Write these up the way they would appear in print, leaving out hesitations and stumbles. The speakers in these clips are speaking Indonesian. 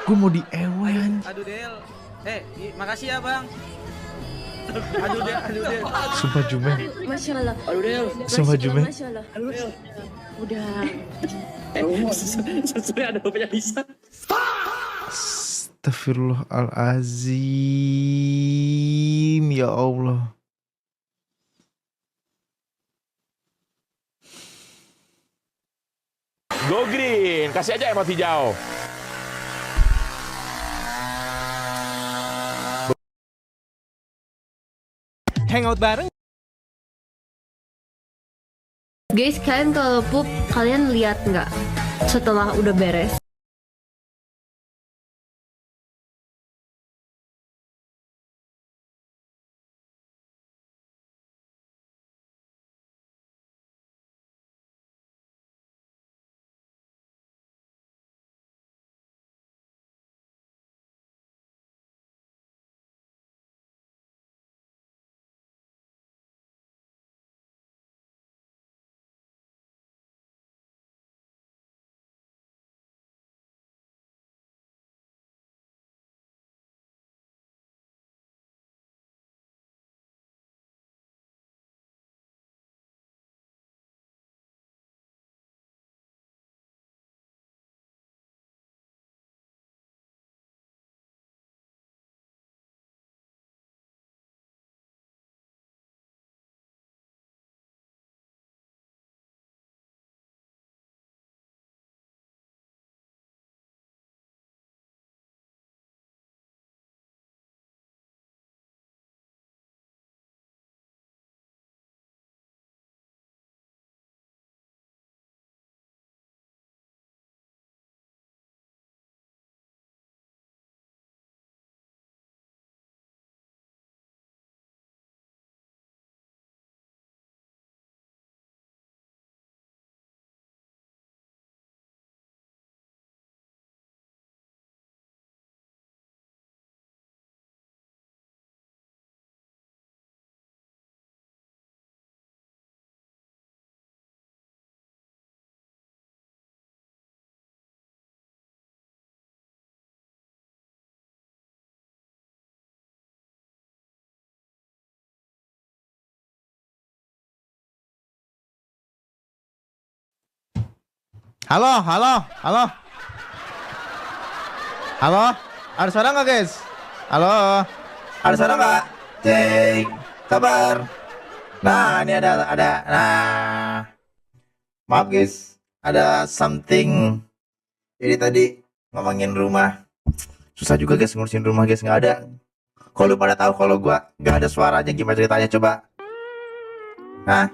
Gue mau di ewen. Aduh Del. Makasih ya bang. Aduh Del. Sumpah Jumen. Masya Allah. Aduh Del. Sumpah Jumen. Masya Allah. Udah. Sesuai ada bapaknya Lisa. Astagfirullahalazim, ya Allah. Go green, kasih aja emot hijau. Hangout bareng. Guys, kalian kalau pup, kalian lihat nggak setelah udah beres? Halo, halo, halo. Halo, ada suara nggak guys? Halo, ada suara nggak? Cek, kabar. Nah, ini ada. Nah, maaf guys, ada something. Jadi tadi ngomongin rumah, susah juga guys ngurusin rumah guys, nggak ada. Kalau lu pada tahu kalau gua nggak ada suaranya, gimana ceritanya coba? Hah?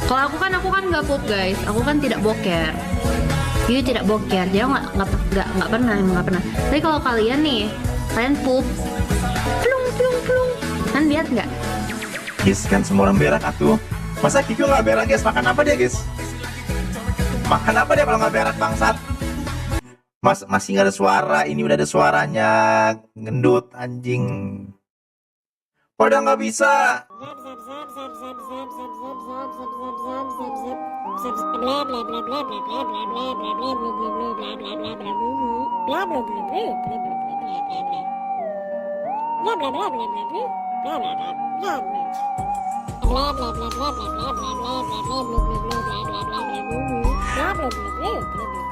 Kalau aku kan nggak pup guys, aku kan tidak boker.Yu tidak boker, dia nggak pernah. Tapi kalau kalian nih, kalian pup, plung, kan lihat nggak? Guys, kan semua orang berak atuh. Masa Kiko nggak berak guys? Makan apa dia guys? Makan apa dia kalau nggak berak bangsat? Masih nggak ada suara, ini udah ada suaranya. Gendut anjing. Pada nggak bisa.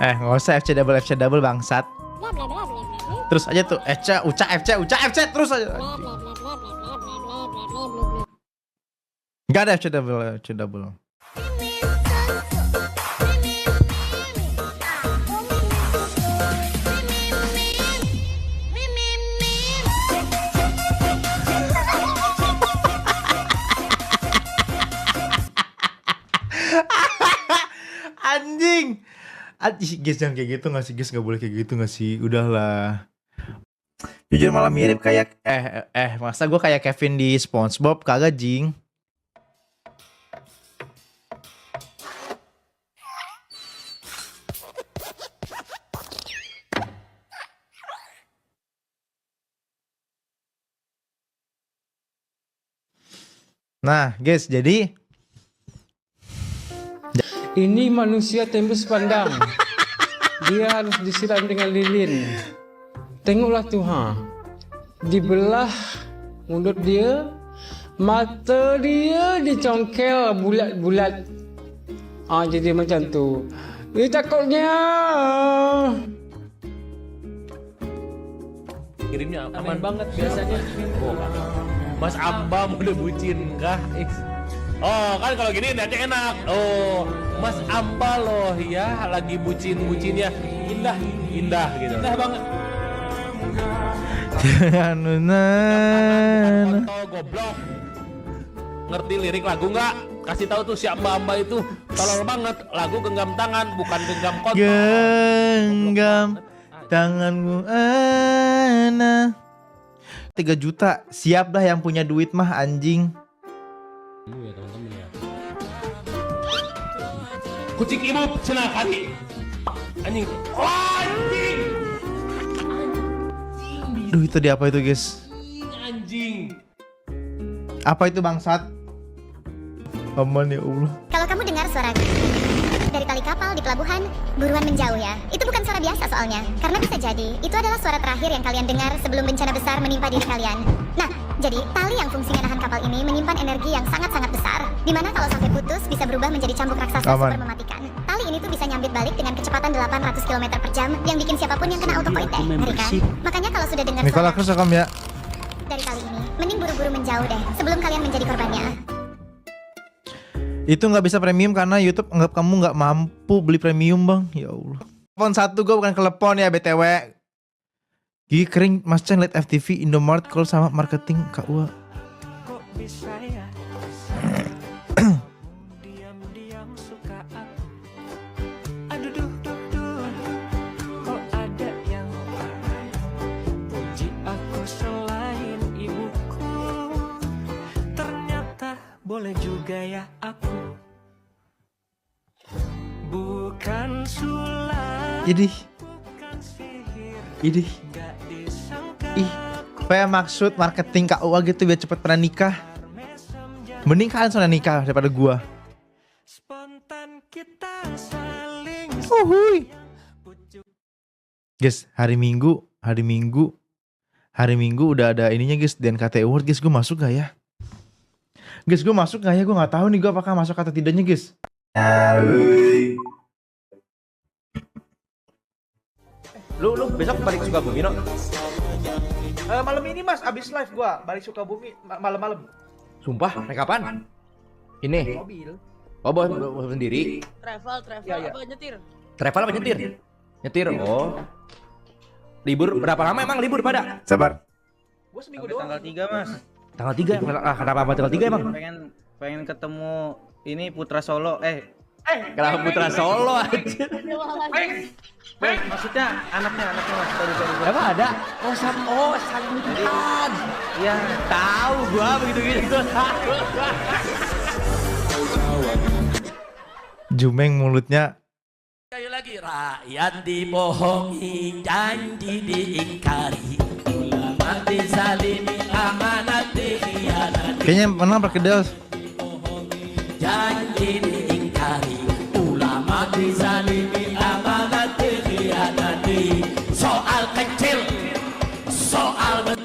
Nggak usah FC double bangsat. Terus aja tuh FC terus aja. Nggak ada FC double. Anjing. Guys jangan kayak gitu nggak sih guys, nggak boleh kayak gitu nggak sih, udahlah. Jujur malah mirip kayak masa gue kayak Kevin di SpongeBob, kagak jing. Nah guys, jadi ini manusia tembus pandang. dia harus disiram dengan lilin. Tengoklah tuh, dibelah mulut dia, mata dia dicongkel bulat-bulat. Jadi macam tu. Dia takutnya. Kirimnya aman banget biasanya. Oh, Mas Ambam udah bucin kah? Oh kan kalau gini nanti enak. Oh Mas Amba loh ya lagi bucin-bucinnya indah gitu. Indah banget. Kontol goblok. Ngerti lirik lagu nggak? Kasih tahu tuh si Amba itu tolol banget. Lagu genggam tangan bukan genggam kontol. Genggam tanganmu ana 3 juta. Siap dah yang punya duit mah anjing. Ya teman-teman ya. Kucing ibu cenah kali. Anjing. Oh, anjing. Duh itu dia apa itu guys? Anjing. Apa itu bangsat? Aman ya Allah. Kalau kamu dengar suara dari tali kapal di pelabuhan, buruan menjauh ya. Itu bukan suara biasa soalnya. Karena bisa jadi, itu adalah suara terakhir yang kalian dengar sebelum bencana besar menimpa diri kalian. Nah, jadi tali yang fungsinya nahan kapal ini menyimpan energi yang sangat-sangat besar. Dimana kalau sampai putus, bisa berubah menjadi cambuk raksasa super mematikan. Tali ini tuh bisa nyambit balik dengan kecepatan 800 km per jam, yang bikin siapapun yang kena auto point deh. Ngeri kan? Makanya kalau sudah dengar Nikola suara Cruz rekam ya. dari tali ini, mending buru-buru menjauh deh, sebelum kalian menjadi korbannya. Itu nggak bisa premium karena YouTube anggap kamu nggak mampu beli premium bang. Ya Allah. Telepon 1 gue bukan telepon ya BTW. Gigi kering Mas Chen liat FTV Indomaret call sama marketing KUA. Boleh juga ya aku bukan sulap. Idih. Ih, apa ya maksud marketing KUA gitu biar cepet pernah nikah. Mending kalian sudah nikah daripada gua. Spontan kita saling. Uhuy. Guys, hari Minggu udah ada ininya guys, DNKT Award guys, gue masuk gak ya? Guys, gue masuk gak ya? Gue gak tahu nih gue apakah masuk atau tidaknya guys. Lu besok balik Sukabumi, no? Malam ini mas, abis live gua balik Sukabumi malam-malam. Sumpah, naik kapan? Ini. Mobil. Oh, bawa sendiri. Travel Ya. apa nyetir? Travel apa nyetir? Nyetir. Oh. Libur berapa lama emang libur pada? Sabar. Gua seminggu doang. Tanggal 3 mas. Tanggal 3. Kenapa tanggal 3 emang? Pengen ketemu ini Putra Solo. Kenapa Putra Solo aja? Maksudnya anaknya mas. Sorry. Emang ada? Oh, Salimkan. Iya. Tahu gua begitu-gitu. Jumeng mulutnya. Sekali lagi rakyat dibohongi, janji diingkari, ulama dizalimi, amanat dikhianati. Kayaknya menang perkedel. Janji diingkari, ulama dizalimi, amanat dikhianati. Soal kecil, soal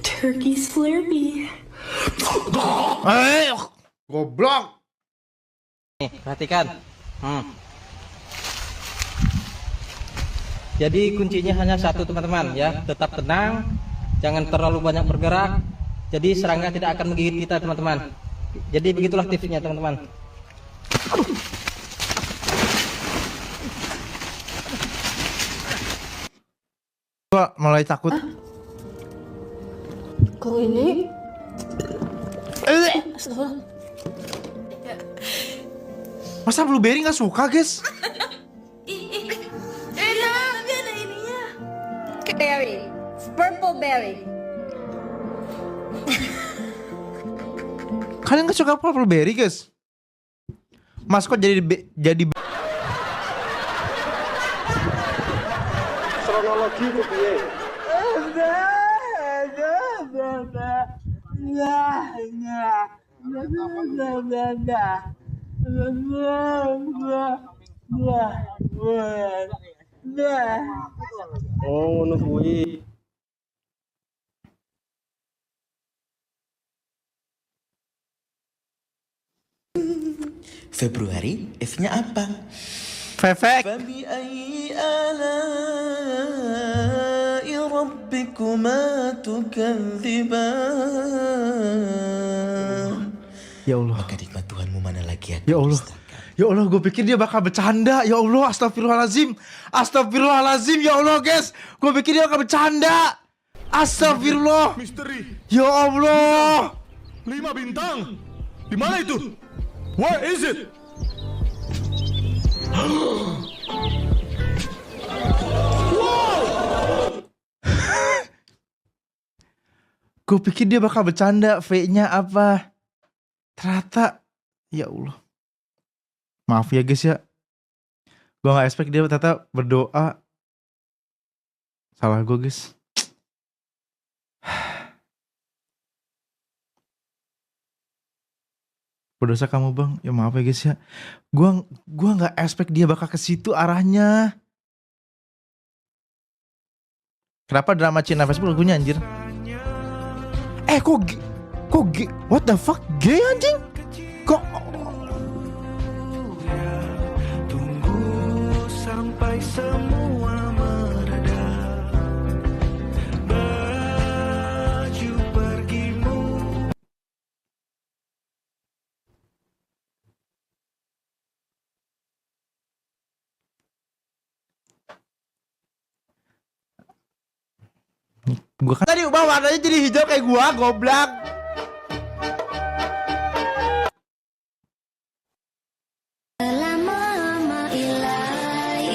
Turkey Slurpee. Goblok. Perhatikan. Jadi kuncinya hanya satu teman-teman ya, tetap tenang, jangan terlalu banyak bergerak. Jadi serangga tidak akan menggigit kita teman-teman. Jadi begitulah tipsnya teman-teman. Gua mulai takut. Kok ini? Masa blueberry gak suka guys? Enak, tapi ada ininya. Berry, purple berry. Kalian gak suka purple berry guys? Mas kok jadi Kronologi itu piye? Oh, ngono kuwi. Februari F-nya apa? Fefek. فبأي آلاء ربكما تكذبان Ya Allah. Maka nikmat Tuhanmu mana lagi yang Ya Allah. kau dustakan? Ya Allah, gue pikir dia bakal bercanda. Ya Allah, astagfirullahalazim. Astagfirullahalazim, ya Allah, guys. Gue pikir dia bakal bercanda. Astagfirullah. Misteri Ya Allah. 5 bintang. Di mana itu? Where is it? Gue pikir dia bakal bercanda. V-nya apa? Ternyata, ya Allah. Maaf ya guys ya. Gue gak expect dia ternyata berdoa. Salah gue guys. Berdosa kamu bang. Ya maaf ya guys ya. Gue gak expect dia bakal ke situ arahnya. Kenapa drama Cina Facebook lagunya anjir? Kok gay? What the fuck? Gay anjing? Kok? Tunggu sampai semua mereda. Baju pergimu. Gua kan tadi ubah warnanya jadi hijau kayak gua, goblok. Lama-lama ilai,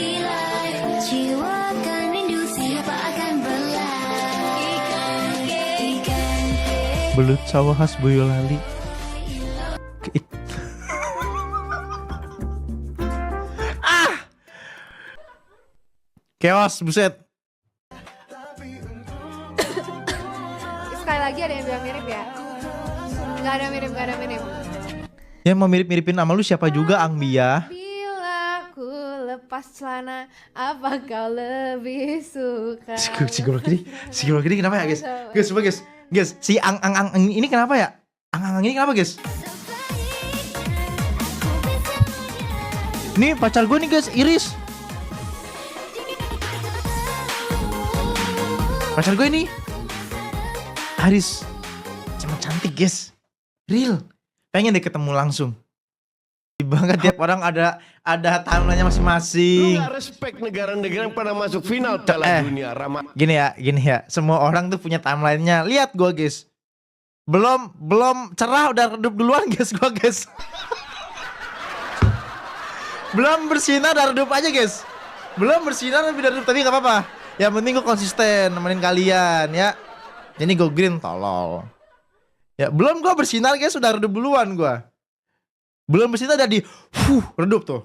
jiwa kan rindu siapa akan belai. Ikan Belut sawah khas Boyolali. Chaos, buset. Sekali lagi ada yang bilang mirip ya? Gak ada mirip, gak ada mirip. Yang mau mirip-miripin sama lu siapa juga, Angbia? Bila ku lepas celana, apa kau lebih suka? Si goblok ini kenapa ya guys? Guys, coba guys. Guys, si Ang ini kenapa ya? Ang ini kenapa guys? Nih pacar gue nih guys, Iris. Pacar gue ini Aris. Cuma cantik guys. Real. Pengen deh ketemu langsung. Banget tiap orang ada timeline-nya Lu masing-masing. gak respect negara-negara yang pernah masuk final Piala Dunia, Rama. Gini ya. Semua orang tuh punya timeline-nya. Lihat gua, guys. Belum cerah udah redup duluan, guys, gua, guys. Belum bersinar udah redup aja, guys. Belum bersinar udah redup, tapi enggak apa-apa. Yang penting gua konsisten nemenin kalian ya. Ini go green tolol. Ya, belum gua bersinar, guys, udah redup duluan gua. Belum bersinar udah redup tuh.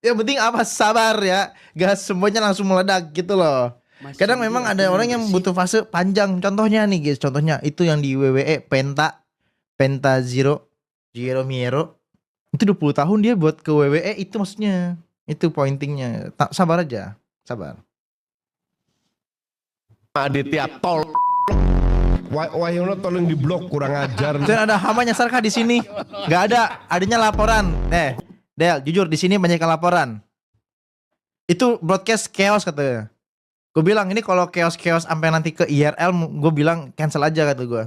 Yang penting apa, sabar ya. Gak semuanya langsung meledak gitu loh. Kadang memang ada orang yang butuh fase panjang. Contohnya nih guys, contohnya itu yang di WWE Penta Zero Miero. Itu 20 tahun dia buat ke WWE, itu maksudnya. Itu pointingnya. Sabar aja, sabar. Aditya tol. Wahyono tolong diblok, kurang ajar. Dan ada hama nyasarkah di sini? Gak ada, adanya laporan. Del, jujur di sini banyak laporan. Itu broadcast chaos katanya. Gue bilang ini kalau chaos sampai nanti ke IRL, gue bilang cancel aja kata gue.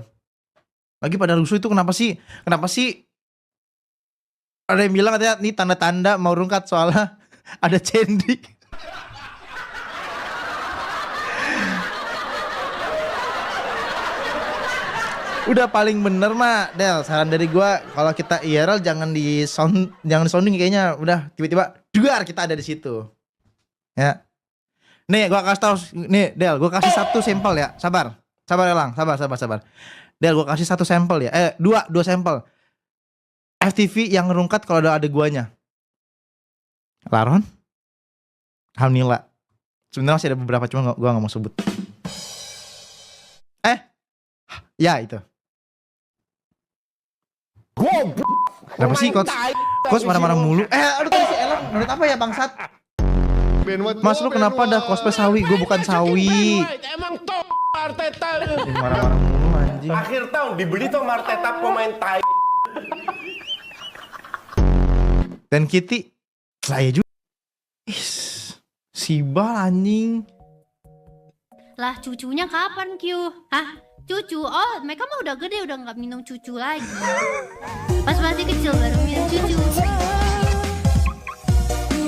Lagi pada rusuh itu kenapa sih? Ada yang bilang katanya ini tanda-tanda mau rungkat soalnya ada cendik. Udah paling bener mah, Del, saran dari gua kalau kita IRL jangan di sounding kayaknya. Udah tiba-tiba duar kita ada di situ. Ya. Nih gua kasih tahu nih, Del, gua kasih satu sampel ya. Sabar. Sabar Elang, sabar. Del, gua kasih satu sampel ya. Dua sampel. FTV yang ngerungkat kalau ada guanya. Laron? Alhamdulillah. Sebenarnya masih ada beberapa cuma gua enggak mau sebut. Ya itu. Kenapa sih Coach marah-marah mulu? Aduh tadi si Elang menurut apa ya bangsat? Mas lu kenapa dah cosplay sawi? Gue bukan sawi. Emang toh Arteta. Marah-marah mulu anjing. Akhir tahun dibeli tuh Arteta pemain tai. Dan Kitty saya juga. Sibal anjing. Lah cucunya kapan Q? Hah? Cucu? Oh mereka mah udah gede, udah nggak minum cucu lagi. Pas masih kecil baru minum cucu.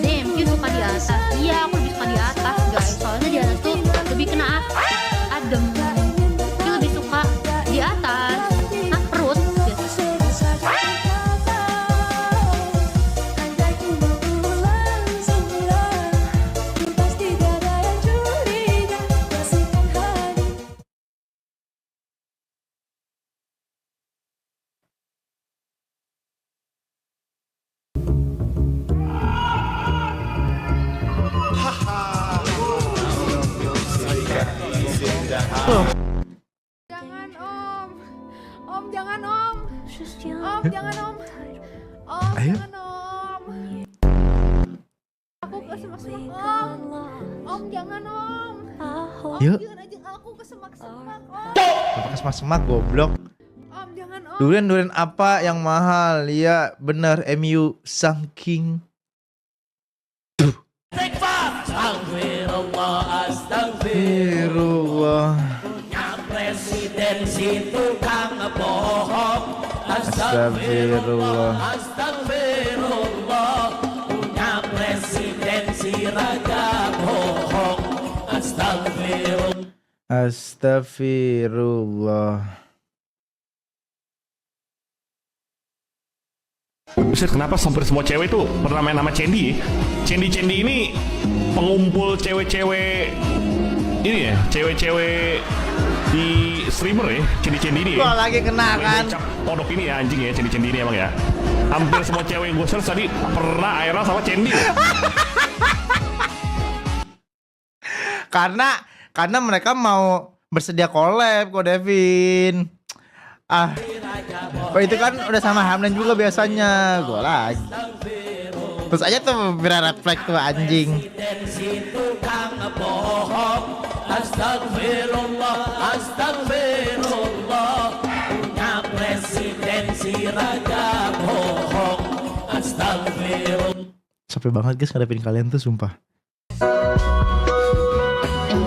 Damn, Q suka di atas. Iya aku lebih suka di atas guys. Soalnya di atas tuh lebih kena adem. Q lebih suka di atas. Nah perut biasa. Jangan om. Om jangan om. Om jangan om. Om Ayo. jangan om. Aku ke semak-semak om. Om jangan om. Om Yuk. jangan ajak aku ke semak-semak om. Pakai semak-semak goblok. Om jangan om. Durian apa yang mahal? Ya benar MU sang king. Astagfirullah. Presidensi tukang bohong. Astagfirullah. Astagfirullah. Punya presidensi raja bohong. Astagfirullah. Astagfirullah. Buset, kenapa hampir semua cewek tuh pernah main sama Cendi? Cendi ini pengumpul cewek-cewek ini ya, cewek-cewek di streamer ya, Cendi ini ya. Gua lagi kena kan. Cap podok ini ya anjing ya, Cendi ini emang ya. Hampir semua cewek yang gue search tadi pernah akhirnya sama Cendi. Karena mereka mau bersedia collab kok Devin. Oh itu kan udah sama Hamdan juga biasanya. Gua lagi. Terus aja tuh biar red flag tuh anjing. Astagfirullah, astagfirullah. Punya presidensi raja bohong. Astagfirullah. Capek banget guys ngadepin kalian tuh sumpah.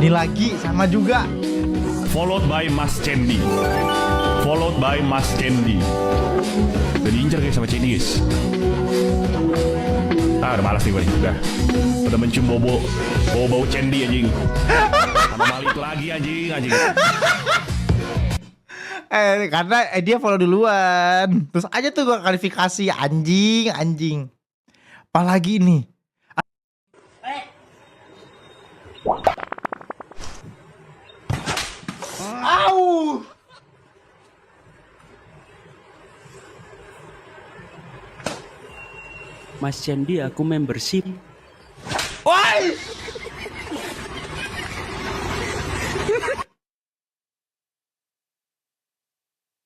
Ini lagi sama juga. Followed by Mas Cendi. Followed by Mas Cendi. Udah diincar guys sama Cendi guys. Udah malas nih gue nih. Udah mencium bau Cendi anjing. Anomali itu lagi anjing. Karena dia follow duluan. Terus aja tuh gua klarifikasi anjing. Apalagi nih. Au! Mas Cendi aku membership. Woi!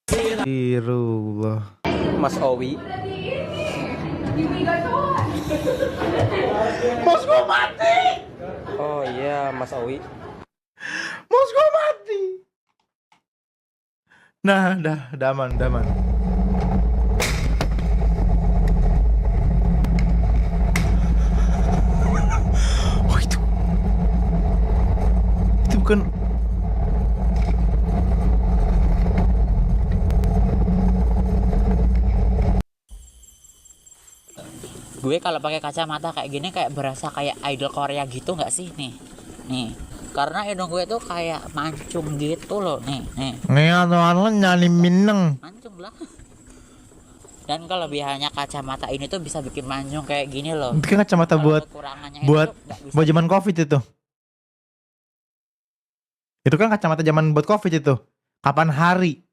Astagfirullah. Mas Owi. Bos gua mati. Oh iya Mas Owi. Bos gua mati. Nah, dah aman. Oh itu bukan. Gue kalau pakai kacamata kayak gini kayak berasa kayak idol Korea gitu nggak sih nih karena hidung gue tuh kayak mancung gitu loh nih Atuan nyali mineng mancung lah. Dan kelebihannya kacamata ini tuh bisa bikin mancung kayak gini loh. itu kan kacamata buat zaman COVID itu kan kacamata zaman buat COVID itu kapan hari.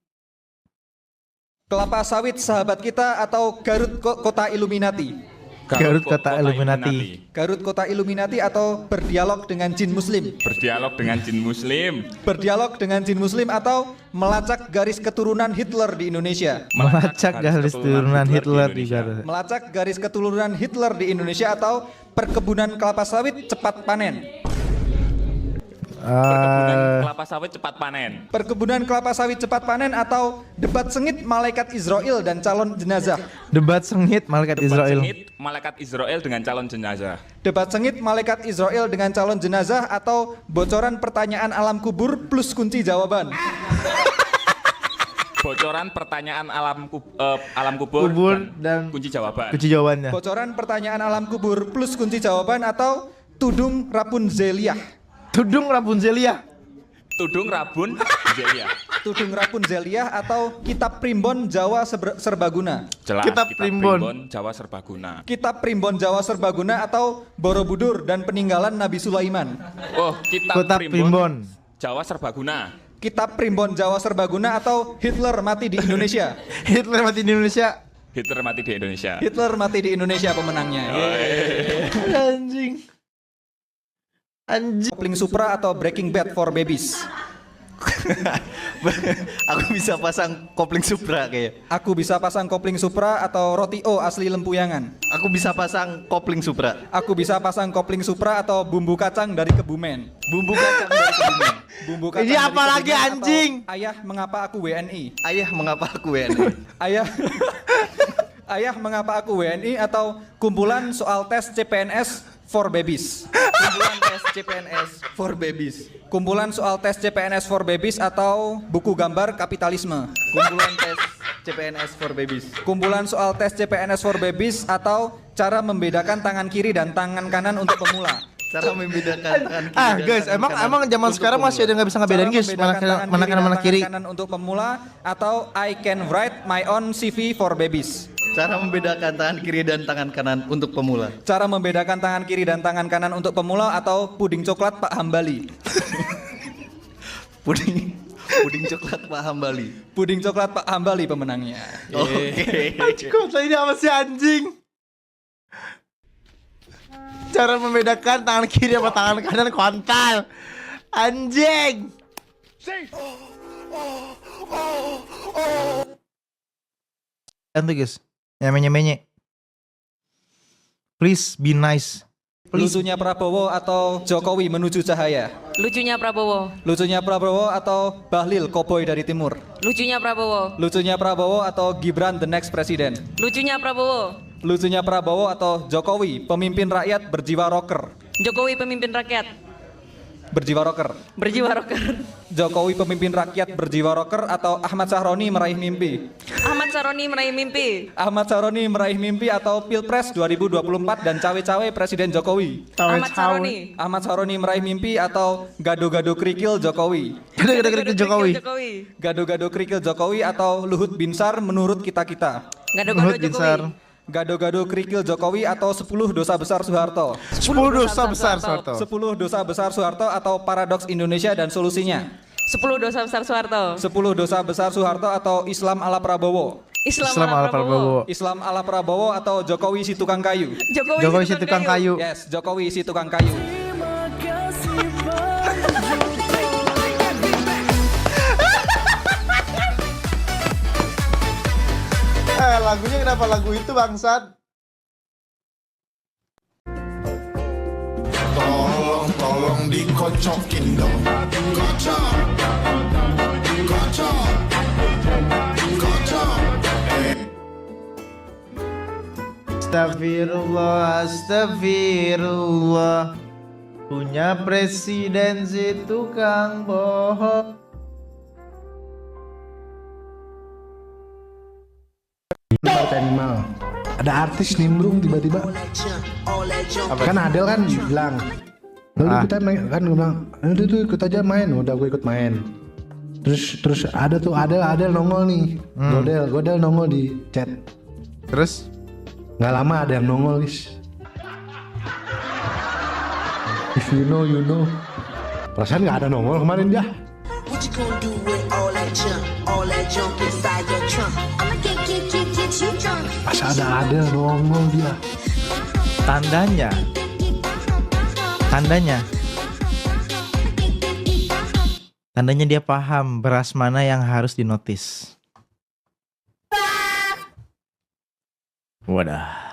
Kelapa sawit sahabat kita atau Garut kota Illuminati? Garut Kota Illuminati. Garut Kota Illuminati atau berdialog dengan jin muslim. Berdialog dengan jin muslim. Berdialog dengan jin muslim atau melacak garis keturunan Hitler di Indonesia. Melacak garis keturunan Hitler di Garut. Melacak garis keturunan Hitler di Indonesia atau perkebunan kelapa sawit cepat panen. Perkebunan kelapa sawit cepat panen. Perkebunan kelapa sawit cepat panen atau debat sengit malaikat Israel dan calon jenazah. Debat sengit malaikat Israel. Sengit malaikat Israel dengan calon jenazah. Debat sengit malaikat Israel dengan calon jenazah atau bocoran pertanyaan alam kubur plus kunci jawaban. Bocoran pertanyaan alam kubur dan kunci jawaban. Kunci jawabannya. Bocoran pertanyaan alam kubur plus kunci jawaban atau tudung Rapunzelia. Tudung Rapunzelia. Tudung Rapunzelia. Tudung Rapunzelia atau Kitab Primbon Jawa Serbaguna. Jelas. Kitab Primbon Jawa Serbaguna. Kitab Primbon Jawa Serbaguna atau Borobudur dan peninggalan Nabi Sulaiman. Oh, Kitab Primbon Jawa Serbaguna. Kitab Primbon Jawa Serbaguna atau Hitler mati di Indonesia. Hitler mati di Indonesia. Hitler mati di Indonesia. Hitler mati di Indonesia pemenangnya. Anjing. Kopling Supra atau Breaking Bad for Babies. Aku bisa pasang kopling Supra kayak. Aku bisa pasang kopling Supra atau roti O asli Lempuyangan. Aku bisa pasang kopling Supra. Aku bisa pasang kopling Supra atau bumbu kacang dari Kebumen. Bumbu kacang dari Kebumen. Bumbu kacang. Ini apa lagi anjing? Ayah mengapa aku WNI? Ayah mengapa aku WNI? Ayah mengapa aku WNI atau kumpulan soal tes CPNS for babies. Kumpulan tes CPNS for babies. Kumpulan soal tes CPNS for babies atau buku gambar kapitalisme. Kumpulan tes CPNS for babies. Kumpulan soal tes CPNS for babies atau cara membedakan tangan kiri dan tangan kanan untuk pemula. Cara membedakan tangan kiri dan guys, tangan emang zaman sekarang masih ada nggak bisa ngebedain guys mana kanan mana kiri. Kanan untuk pemula atau I can write my own CV for babies. Cara membedakan tangan kiri dan tangan kanan untuk pemula. Cara membedakan tangan kiri dan tangan kanan untuk pemula atau puding coklat Pak Hambali. puding coklat Pak Hambali. Puding coklat Pak Hambali pemenangnya. Oke. Kok ini apa sih anjing? Cara membedakan tangan kiri sama tangan kanan kontol. Anjing. Itu guys. Nyamenye. Please be nice. Lucunya Prabowo atau Jokowi menuju cahaya. Lucunya Prabowo. Lucunya Prabowo atau Bahlil Koboi dari Timur. Lucunya Prabowo. Lucunya Prabowo atau Gibran the next president. Lucunya Prabowo. Lucunya Prabowo atau Jokowi pemimpin rakyat berjiwa rocker. Jokowi pemimpin rakyat berjiwa rocker. Berjiwa rocker. Jokowi pemimpin rakyat berjiwa rocker atau Ahmad Sahroni meraih mimpi. Ahmad Sahroni meraih mimpi. Ahmad Sahroni meraih mimpi atau Pilpres 2024 dan cawe-cawe Presiden Jokowi. Ahmad Sahroni. Ahmad Sahroni meraih mimpi atau gado-gado kerikil Jokowi. Gado-gado kerikil Jokowi. Gado-gado kerikil Jokowi atau Luhut Binsar menurut kita-kita. Gado-gado Jokowi. Gado-gado kerikil Jokowi atau 10 dosa besar Soeharto. 10 dosa besar Soeharto. 10 dosa besar Soeharto atau paradoks Indonesia dan solusinya. 10 dosa besar Soeharto. 10 dosa besar Soeharto atau Islam ala Prabowo. Islam ala Prabowo. Islam ala Prabowo atau Jokowi si tukang kayu. Jokowi si tukang kayu. Yes, Jokowi si tukang kayu. Lagunya kenapa lagu itu bangsat? Tolong dikocokin dong. Kocok. Astagfirullah. Punya presiden si tukang bohong. Partai animal. Ada artis nimbrung tiba-tiba. Kan Adel kan bilang, lalu kita main, kan gue bilang, itu ikut aja main. Udah gue ikut main. Terus ada tuh Adel nongol nih. Godel nongol di chat. Terus nggak lama ada yang nongol guys. If you know you know. Perasaan nggak ada nongol kemarin dia. Masa ada nongol dia. Tandanya dia paham beras mana yang harus dinotis. Wadah.